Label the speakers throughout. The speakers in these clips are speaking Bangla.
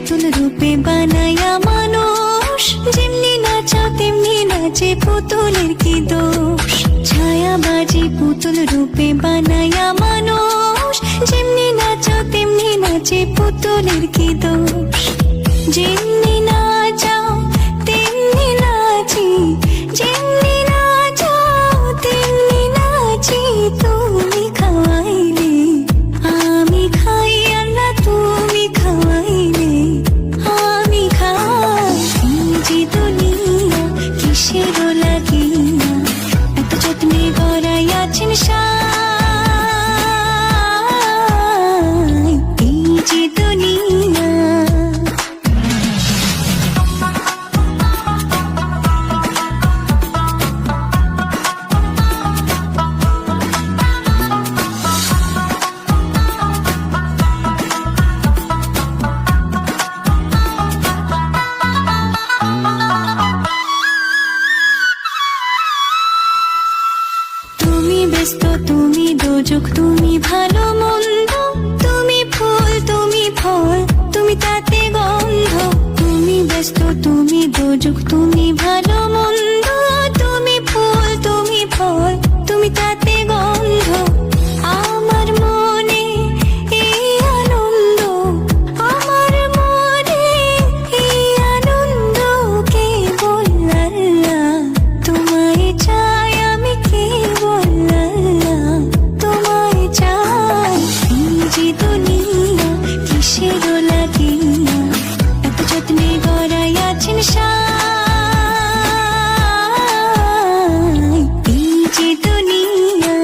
Speaker 1: পুতুল রূপে বানায়া মানুষ, যেমনি নাচাও তেমনি নাচে, পুতুলের কি দোষ। ছায়াবাজি পুতুল রূপে বানায়া মানুষ, যেমনি নাচাও তেমনি নাচে, পুতুলের কি দোষ। যেমনি নাচাও তেমনি নাচি, যেমনি নাচাও তেমনি নাচি, তুমি খাওয়াইলে আমি খাই, আর না তুমি খাওয়াইলে আমি খাই। এই যে দুনিয়া কিসেরও লাগিয়া, এত যত্নে গড়াইয়াছেন সাই। এই যে দুনিয়া ব্যস্ত, তুমি দোজক, তুমি ভালো মন্দ, তুমি ফুল তুমি ফল, তুমি তাতে গন্ধ। তুমি ব্যস্ত, তুমি দোজক, তুমি ভালো মন্দ, তুমি ফুল তুমি ফল, তুমি তাতে গন্ধ। আমার মনে এই আনন্দ, আমার মনে এই আনন্দ, কেবল আল্লাহ তোমায় চাই, আমি কেবল তোমায় চাই। এই যে দুনিয়া কিসেরও লাগিয়া, এত যত্নে গড়াইয়াছেন সাই। এই যে দুনিয়া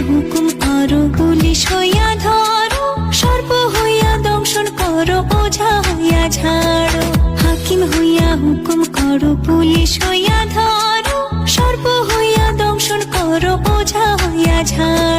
Speaker 1: হুকুম করো, পুলিশ হইয়া ধরো, সর্প হইয়া দংশন করো, ওঝা হইয়া ঝাড়ো। হাকিম হইয়া হুকুম করো, পুলিশ হইয়া ধরো, সর্প হইয়া দংশন করো, ওঝা হইয়া ঝাড়ো।